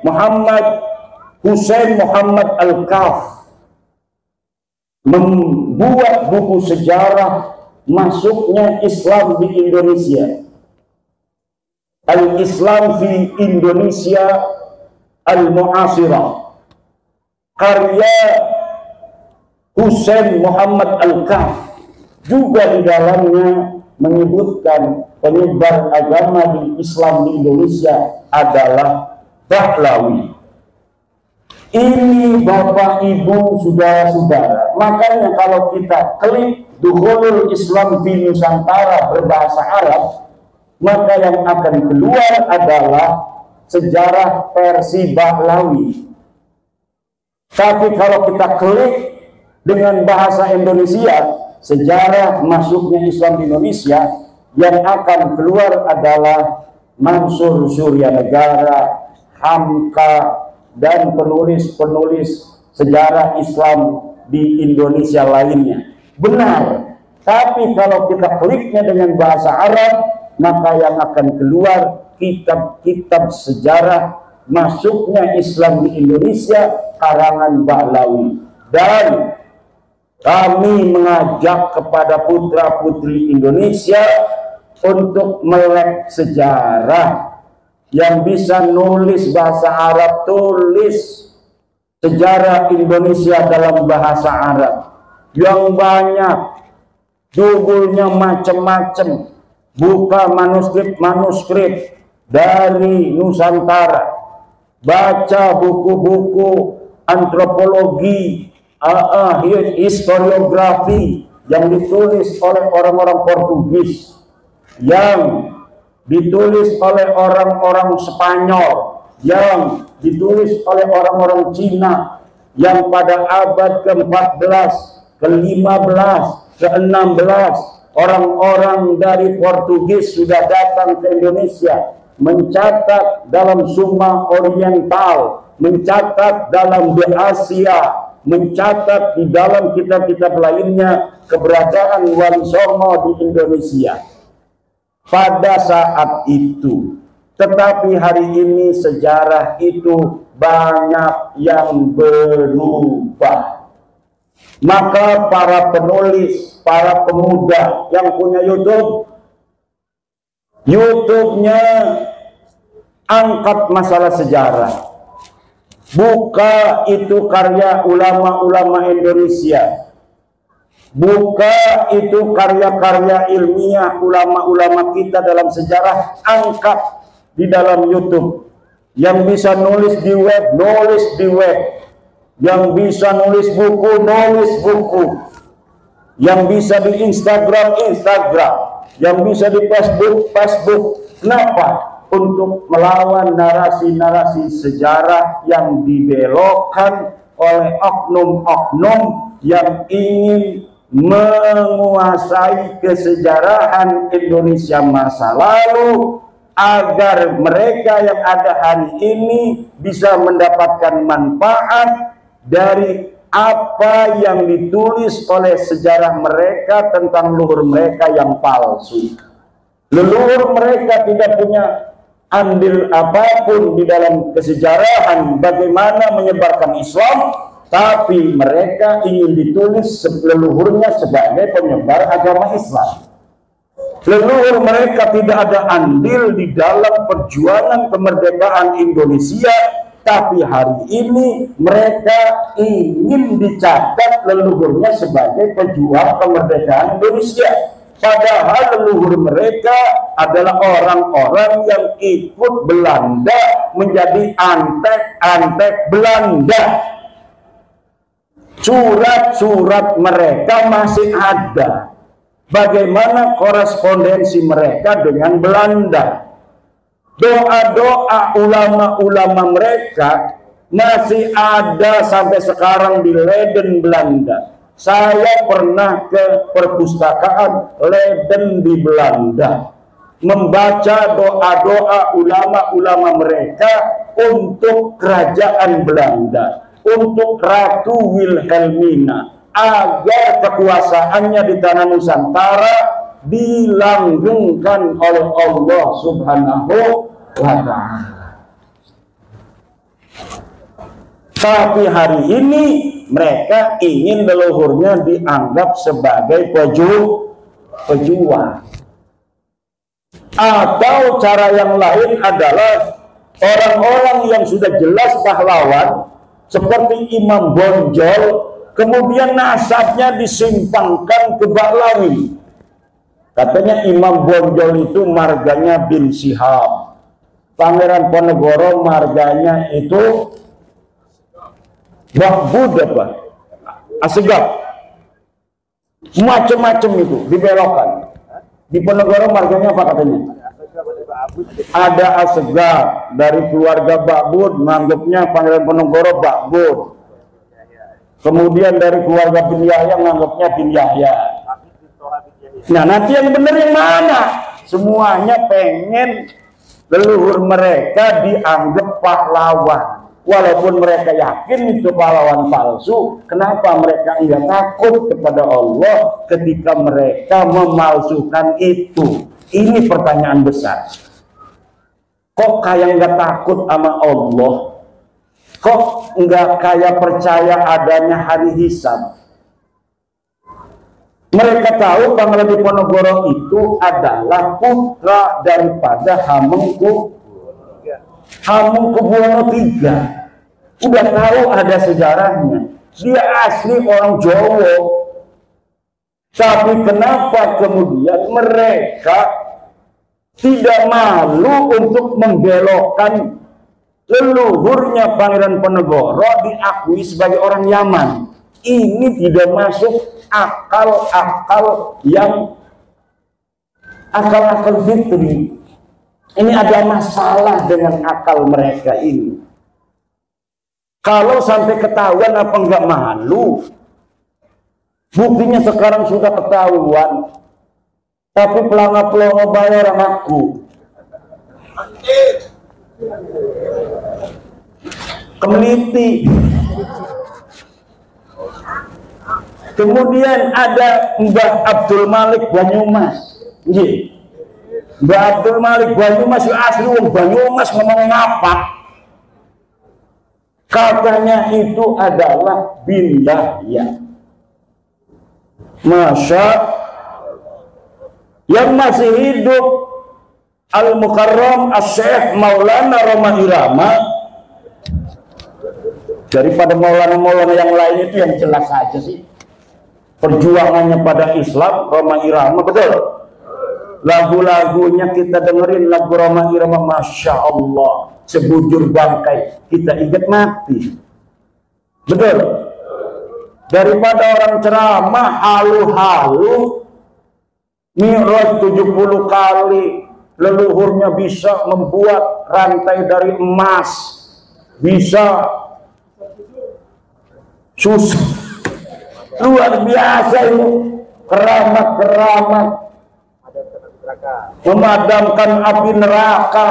Muhammad Hussein Muhammad Al-Kaf membuat buku sejarah masuknya Islam di Indonesia, Al-Islam fi Indonesia Al-Mu'asirah. karya Husain Muhammad Al-Kaf juga di dalamnya menyebutkan penyebar agama di Islam di Indonesia adalah Pahlawi. Ini Bapak Ibu saudara-saudara, makanya kalau kita klik Dukhulul Islam di Nusantara berbahasa Arab, maka yang akan keluar adalah sejarah versi Pahlawi. Tapi kalau kita klik dengan bahasa Indonesia, sejarah masuknya Islam di Indonesia, yang akan keluar adalah Mansur Suryanegara, Hamka, dan penulis-penulis sejarah Islam di Indonesia lainnya. Benar, tapi kalau kita kliknya dengan bahasa Arab, maka yang akan keluar kitab-kitab sejarah masuknya Islam di Indonesia karangan Pahlawi. Dan kami mengajak kepada putra-putri Indonesia untuk melek sejarah. Yang bisa nulis bahasa Arab, tulis sejarah Indonesia dalam bahasa Arab. Yang banyak, judulnya macam-macam. Buka manuskrip-manuskrip dari Nusantara. Baca buku-buku antropologi, historiografi yang ditulis oleh orang-orang Portugis, yang ditulis oleh orang-orang Spanyol, yang ditulis oleh orang-orang Cina, yang pada abad ke-14, ke-15, ke-16 orang-orang dari Portugis sudah datang ke Indonesia, mencatat dalam Summa Oriental, mencatat dalam The Asia, mencatat di dalam kitab-kitab lainnya keberadaan Wali Songo di Indonesia pada saat itu. Tetapi hari ini sejarah itu banyak yang berubah. Maka para penulis, para pemuda yang punya YouTube-nya angkat masalah sejarah. Buka itu karya ulama-ulama Indonesia. Buka itu karya-karya ilmiah ulama-ulama kita dalam sejarah, angkat di dalam YouTube. Yang bisa nulis di web, nulis di web. Yang bisa nulis buku, nulis buku. Yang bisa di Instagram, Instagram. Yang bisa di Facebook, Facebook. Kenapa? Untuk melawan narasi-narasi sejarah yang dibelokkan oleh oknum-oknum yang ingin menguasai kesejarahan Indonesia masa lalu, agar mereka yang ada hari ini bisa mendapatkan manfaat dari apa yang ditulis oleh sejarah mereka tentang leluhur mereka yang palsu. Leluhur mereka tidak punya andil apapun di dalam kesejarahan bagaimana menyebarkan Islam, tapi mereka ingin ditulis leluhurnya sebagai penyebar agama Islam. Leluhur mereka tidak ada andil di dalam perjuangan kemerdekaan Indonesia, tapi hari ini mereka ingin dicatat leluhurnya sebagai pejuang kemerdekaan Indonesia. Padahal leluhur mereka adalah orang-orang yang ikut Belanda menjadi antek-antek Belanda. Surat-surat mereka masih ada. Bagaimana korespondensi mereka dengan Belanda? Doa-doa ulama-ulama mereka masih ada sampai sekarang di Leiden, Belanda. Saya pernah ke perpustakaan Leiden di Belanda, membaca doa-doa ulama-ulama mereka untuk kerajaan Belanda, untuk Ratu Wilhelmina, agar kekuasaannya di tanah Nusantara dilanggengkan oleh Allah Subhanahu wa Ta'ala. Tapi hari ini mereka ingin leluhurnya dianggap sebagai pejuang. Atau cara yang lain adalah orang-orang yang sudah jelas pahlawan, seperti Imam Bonjol, kemudian nasabnya disimpangkan ke Bahlawi. Katanya Imam Bonjol itu marganya bin Syihab, Pangeran Ponegoro marganya itu Bakbud apa? Asegaf. Macam-macam itu dibelokkan. Di Ponegoro marganya apa katanya? Ada Asegaf, dari keluarga Bakbud menganggapnya Pangeran Ponegoro Bakbud. Kemudian dari keluarga bin Yahya menganggapnya bin Yahya. Nah, nanti yang benar yang mana? Semuanya pengen leluhur mereka dianggap pahlawan. Walaupun mereka yakin itu pahlawan palsu, kenapa mereka enggak takut kepada Allah ketika mereka memalsukan itu? Ini pertanyaan besar. Kok kayak enggak takut sama Allah? Kok enggak kayak percaya adanya hari hisab? Mereka tahu Pangeran Diponegoro itu adalah putra daripada Hamengkubuwono III. Udah tahu ada sejarahnya. Dia asli orang Jawa. Tapi kenapa kemudian mereka tidak malu untuk membelokkan leluhurnya Pangeran Ponegoro diakui sebagai orang Yaman? Ini tidak masuk akal-akal fitri. Ini ada masalah dengan akal mereka ini. Kalau sampai ketahuan apa enggak malu? Buktinya sekarang sudah ketahuan. Tapi pelangga-pelangga bayar aku. Kemeliti. Kemudian ada Mbah Abdul Malik Banyumas. Mbah Abdul Malik Banyumas asli wong Banyumas, ngomong ngapa? Katanya itu adalah bin Yahya. Masya yang masih hidup Al-Mukarram Asy-Syaikh Maulana Roma Irama. Daripada Maulana-Maulana yang lain itu yang jelas saja sih perjuangannya pada Islam. Roma Irama, betul. Lagu-lagunya kita dengerin, lagu Roma Irama, Masya Allah, sebujur bangkai kita ingat mati, betul. Daripada orang ceramah halu-halu mi'raj 70 kali, leluhurnya bisa membuat rantai dari emas, bisa susah. Luar biasa itu keramat-keramat, memadamkan api neraka,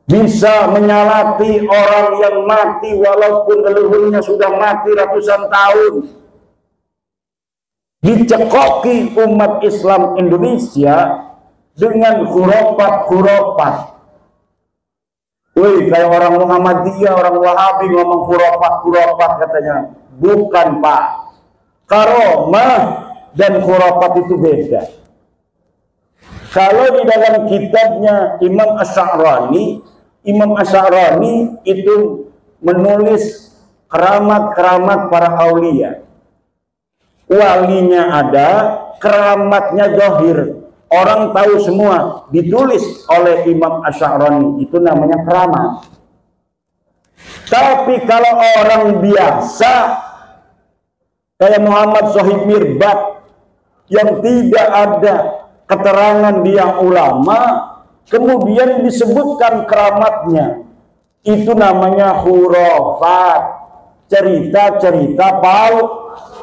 bisa menyalati orang yang mati walaupun leluhurnya sudah mati ratusan tahun. Dicekoki umat Islam Indonesia dengan khurafat-khurafat. Wih, kayak orang Muhammadiyah, orang Wahabi ngomong khurafat-khurafat katanya. Bukan, Pak. Karomah dan khurafat itu beda. Kalau di dalam kitabnya Imam Asy'arani itu menulis keramat-keramat para aulia. Walinya ada, keramatnya zahir. Orang tahu semua, ditulis oleh Imam Asy'arani, itu namanya keramat. Tapi kalau orang biasa kayak Muhammad Shahid Mirbad yang tidak ada keterangan dia ulama, kemudian disebutkan keramatnya, itu namanya khurafat, cerita-cerita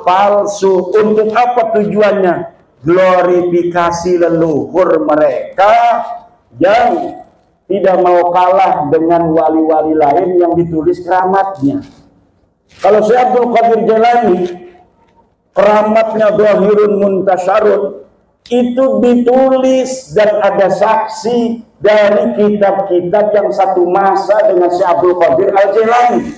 palsu. Untuk apa tujuannya? Glorifikasi leluhur mereka yang tidak mau kalah dengan wali-wali lain yang ditulis keramatnya. Kalau Syekh Abdul Qadir Jailani, keramatnya Zahirun Muntasyarun, itu ditulis dan ada saksi dari kitab-kitab yang satu masa dengan Syekh Abdul Qadir Al-Jailani.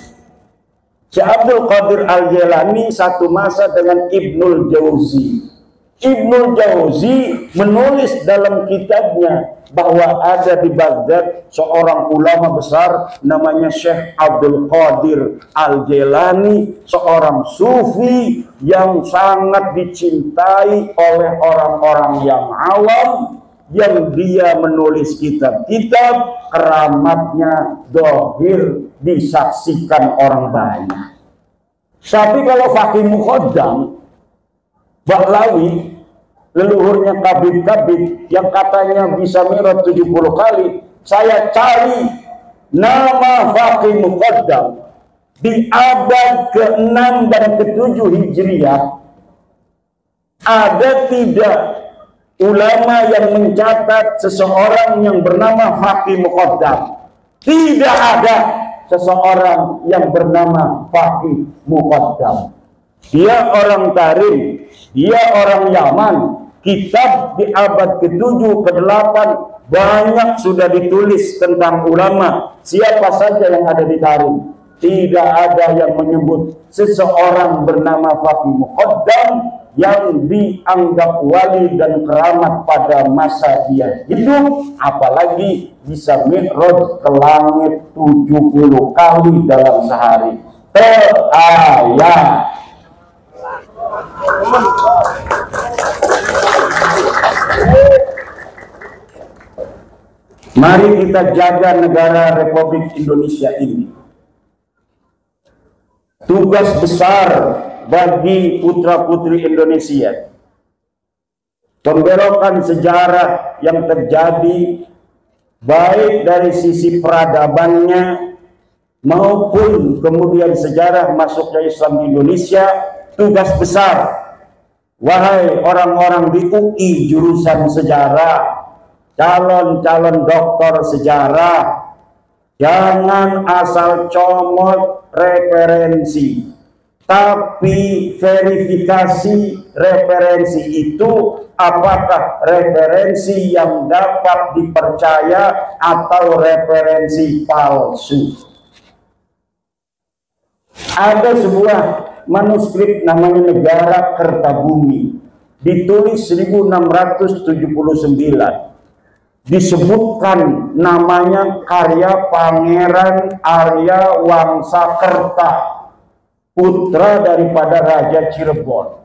Syekh Abdul Qadir Al-Jailani satu masa dengan Ibnul Jauzi. Ibnu Jauzi menulis dalam kitabnya bahwa ada di Baghdad seorang ulama besar namanya Syekh Abdul Qadir Al-Jailani, seorang sufi yang sangat dicintai oleh orang-orang yang awam, yang dia menulis kitab-kitab keramatnya dohir disaksikan orang banyak. Tapi kalau Faqih Muqaddam Ba'lawi, leluhurnya Kabid-Kabid yang katanya bisa mi'raj 70 kali, saya cari nama Faqih Muqaddam di abad ke-6 dan ke-7 Hijriah, ada tidak ulama yang mencatat seseorang yang bernama Faqih Muqaddam? Tidak ada seseorang yang bernama Faqih Muqaddam. Dia orang Tarim, dia orang Yaman. Kitab di abad ke-7, ke-8 banyak sudah ditulis tentang ulama. Siapa saja yang ada di Tarim, tidak ada yang menyebut seseorang bernama Faqih Muqaddam yang dianggap wali dan keramat pada masa dia hidup, apalagi bisa mi'raj ke langit 70 kali dalam sehari. Terayat. Mari kita jaga negara Republik Indonesia ini. Tugas besar bagi putra-putri Indonesia. Pembelokan sejarah yang terjadi baik dari sisi peradabannya maupun kemudian sejarah masuknya Islam di Indonesia, tugas besar. Wahai orang-orang di UI jurusan sejarah, calon-calon doktor sejarah, jangan asal comot referensi, tapi verifikasi referensi itu apakah referensi yang dapat dipercaya atau referensi palsu. Ada sebuah manuskrip namanya Negara Kertabumi, ditulis 1679. Disebutkan namanya karya Pangeran Arya Wangsakerta, putra daripada Raja Cirebon.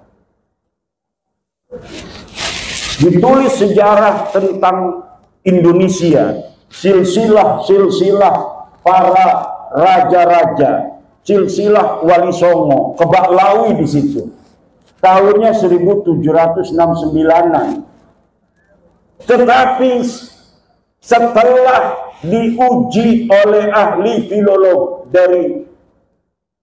Ditulis sejarah tentang Indonesia, silsilah para raja-raja, silsilah Wali Songo, Keba'lawi di situ. Tahunnya 1769-an. Tetapi setelah diuji oleh ahli filolog dari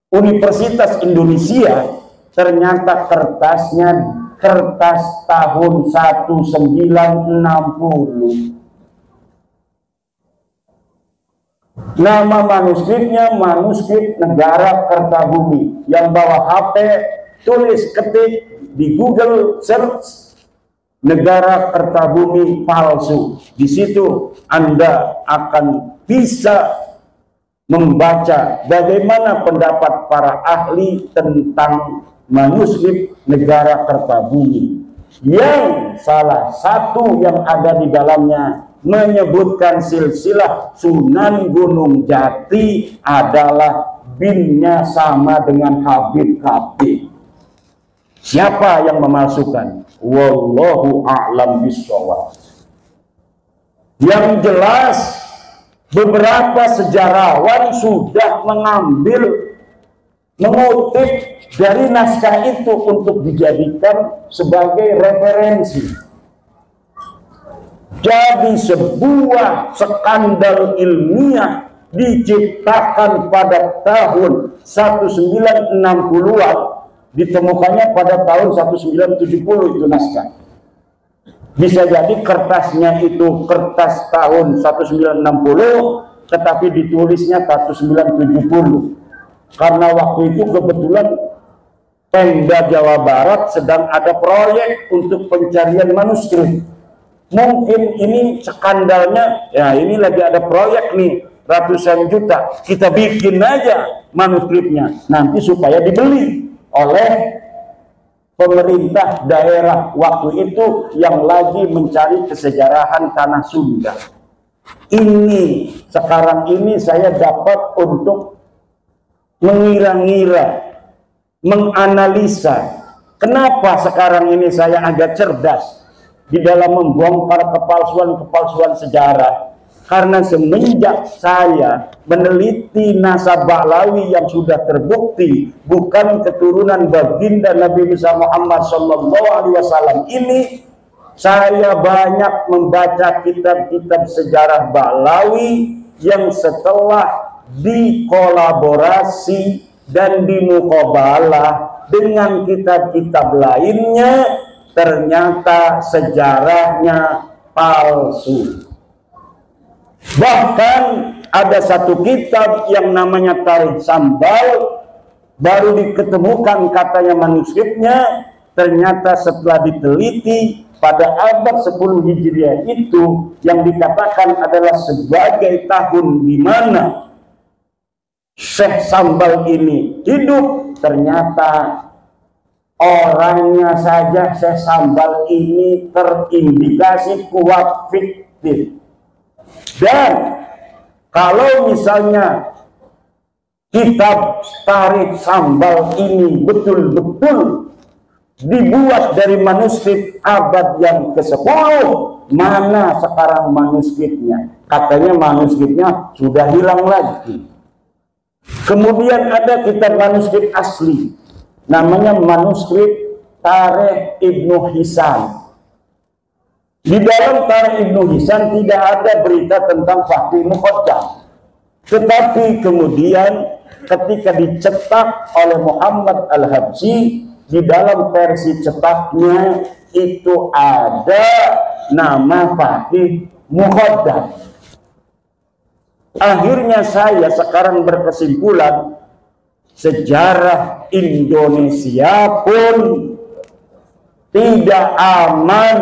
Universitas Indonesia, ternyata kertasnya kertas tahun 1960. Nama manuskripnya manuskrip Negara Kertabumi. Yang bawa HP, tulis, ketik di Google search Negara Kertabumi palsu. Di situ Anda akan bisa membaca bagaimana pendapat para ahli tentang manuskrip Negara Kertabumi, yang salah satu yang ada di dalamnya menyebutkan silsilah Sunan Gunung Jati adalah binnya sama dengan Habib Kabir. Siapa yang memalsukan? Wallahu a'lam bishawab. Yang jelas beberapa sejarawan sudah mengutip dari naskah itu untuk dijadikan sebagai referensi. Jadi sebuah skandal ilmiah diciptakan pada tahun 1960-an, ditemukannya pada tahun 1970 itu naskah. Bisa jadi kertasnya itu kertas tahun 1960, tetapi ditulisnya 1970. Karena waktu itu kebetulan Pemda Jawa Barat sedang ada proyek untuk pencarian manuskrip. Mungkin ini skandalnya, ya ini lagi ada proyek nih, ratusan juta, kita bikin aja manuskripnya, nanti supaya dibeli oleh pemerintah daerah waktu itu yang lagi mencari kesejarahan tanah Sunda. Ini sekarang ini saya dapat untuk mengira-ngira, menganalisa kenapa sekarang ini saya agak cerdas di dalam membongkar kepalsuan-kepalsuan sejarah. Karena semenjak saya meneliti nasab Ba'lawi yang sudah terbukti bukan keturunan baginda Nabi besar Muhammad SAW ini, saya banyak membaca kitab-kitab sejarah Ba'lawi yang setelah dikolaborasi dan dimuqabalah dengan kitab-kitab lainnya, ternyata sejarahnya palsu. Bahkan ada satu kitab yang namanya Tarikh Sambal, baru diketemukan katanya manuskripnya, ternyata setelah diteliti pada abad 10 Hijriah itu yang dikatakan adalah sebagai tahun di mana Syekh Sambal ini hidup, ternyata orangnya saja Syekh Sambal ini terindikasi kuat fiktif. Dan kalau misalnya kitab Tarikh Sambal ini betul-betul dibuat dari manuskrip abad yang ke-10, mana sekarang manuskripnya? Katanya manuskripnya sudah hilang lagi. Kemudian ada kitab manuskrip asli, namanya manuskrip Tarikh Ibnu Hisam. Di dalam Tarikh Ibnu Hisam tidak ada berita tentang Fakih Muqaddam. Tetapi kemudian ketika dicetak oleh Muhammad Al-Habsyi, di dalam versi cetaknya itu ada nama Fakih Muqaddam. Akhirnya saya sekarang berkesimpulan, sejarah Indonesia pun tidak aman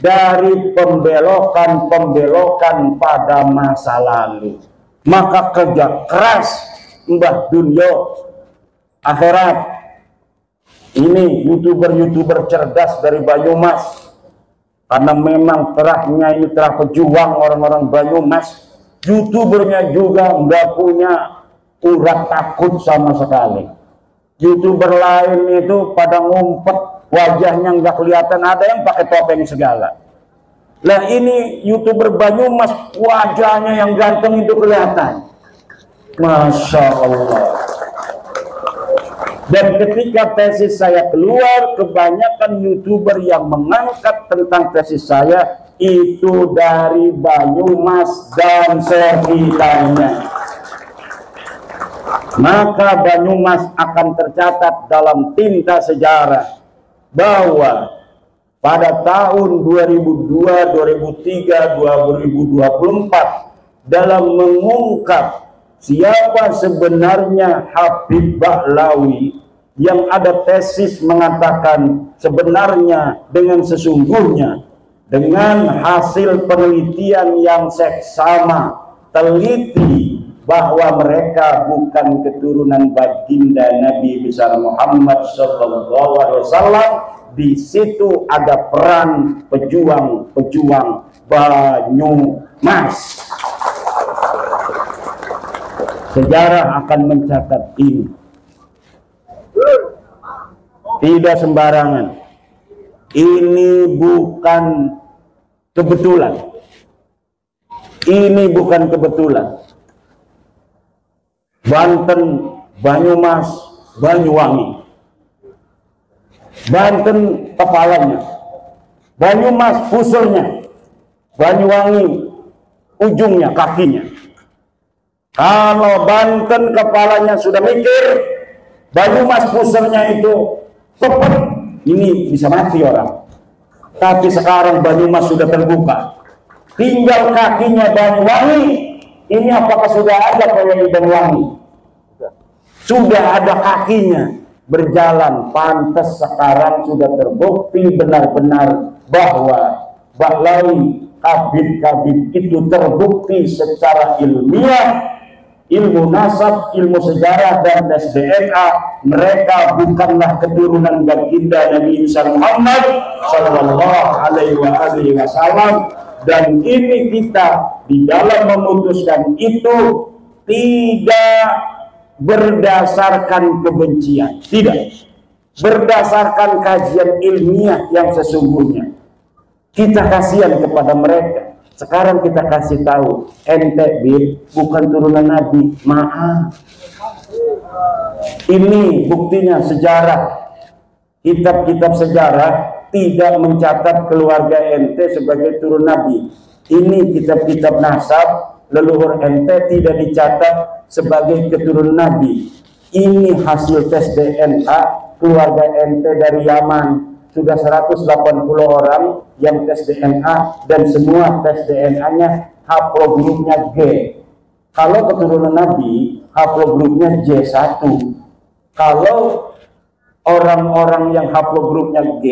dari pembelokan-pembelokan pada masa lalu. Maka kerja keras Mbah Dunyo akhirat. Ini youtuber-youtuber cerdas dari Banyumas, karena memang terahnya ini terah pejuang orang-orang Banyumas. Youtubernya juga nggak punya urat takut sama sekali. Youtuber lain itu pada ngumpet, wajahnya nggak kelihatan, ada yang pakai topeng segala. Lah ini youtuber Banyumas, wajahnya yang ganteng itu kelihatan. Masya Allah. Dan ketika tesis saya keluar, kebanyakan youtuber yang mengangkat tentang tesis saya itu dari Banyumas dan sekitarnya. Maka Banyumas akan tercatat dalam tinta sejarah bahwa pada tahun 2002, 2003, 2024 dalam mengungkap siapa sebenarnya Habib Ba'lawi, yang ada tesis mengatakan sebenarnya dengan sesungguhnya dengan hasil penelitian yang seksama teliti bahwa mereka bukan keturunan baginda Nabi besar Muhammad SAW. Di situ ada peran pejuang-pejuang Banyumas. Sejarah akan mencatat ini. Tidak sembarangan. Ini bukan kebetulan. Ini bukan kebetulan. Banten, Banyumas, Banyuwangi. Banten kepalanya, Banyumas puselnya, Banyuwangi ujungnya, kakinya. Kalau Banten kepalanya sudah mikir, Banyumas puselnya itu tepat, ini bisa mati orang. Tapi sekarang Banyumas sudah terbuka, tinggal kakinya Banyuwangi. Ini apakah sudah ada PWI Banyuwangi? Sudah ada kakinya berjalan. Pantas sekarang sudah terbukti benar-benar bahwa Ba'lawi, Habib itu terbukti secara ilmiah ilmu nasab, ilmu sejarah, dan tes DNA, mereka bukanlah keturunan baginda Nabi Muhammad Sallallahu Alaihi Wasallam. Dan ini kita di dalam memutuskan itu tidak berdasarkan kebencian, tidak berdasarkan kajian ilmiah yang sesungguhnya. Kita kasihan kepada mereka. Sekarang kita kasih tahu, ente bukan turunan Nabi, maaf. Ini buktinya sejarah. Kitab-kitab sejarah tidak mencatat keluarga ente sebagai turun Nabi. Ini kitab-kitab nasab, leluhur ente tidak dicatat sebagai keturunan Nabi. Ini hasil tes DNA keluarga ente dari Yaman. Sudah 180 orang yang tes DNA, dan semua tes DNA-nya haplogrupnya G. Kalau keturunan Nabi, haplogrupnya J1. Kalau orang-orang yang haplogrupnya G,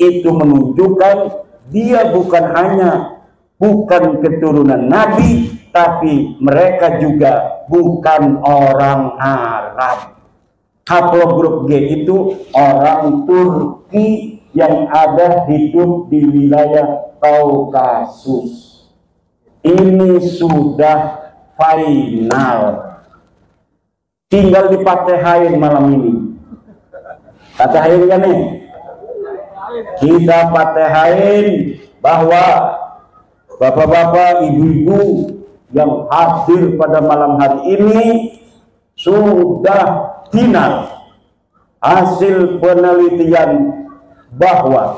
itu menunjukkan dia bukan keturunan Nabi, tapi mereka juga bukan orang Arab. Haplogrup G itu orang Turki yang ada hidup di wilayah Kaukasus. Ini sudah final, tinggal dipatehain malam ini. Patehain kan nih? Kita patehain bahwa bapak-bapak, ibu-ibu yang hadir pada malam hari ini sudah final hasil penelitian bahwa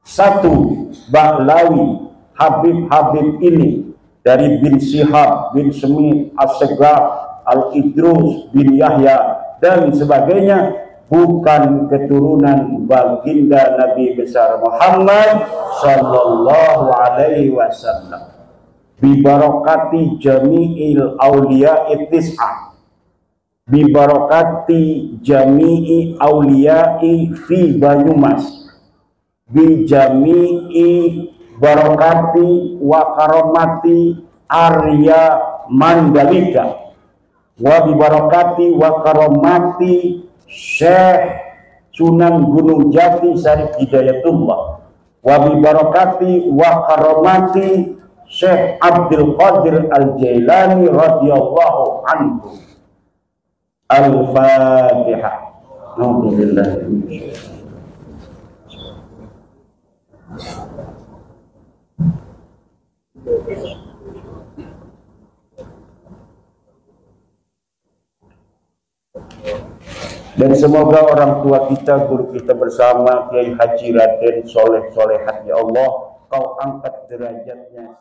satu Bahlawi Habib ini dari bin Syihab bin Semih As-Segaf Al-Idrus bin Yahya dan sebagainya bukan keturunan baginda Nabi besar Muhammad Sallallahu Alaihi Wasallam. Bibarakati jami'il awliya ittis'ah, bibarakati jami'i awliya'i fi Banyumas, bi jami'i barakati wa karomati Arya Mandalika, wa bibarakati wa karomati Syekh Sunan Gunung Jati Syarif Hidayatullah, wa bibarakati wa karomati Syekh Abdul Qadir Al-Jailani radhiyallahu anhu. Al-Fatihah. Alhamdulillah. Dan semoga orang tua kita, guru kita bersama, Kiai Haji Raden Soleh Solehat, ya Allah, kau angkat derajatnya.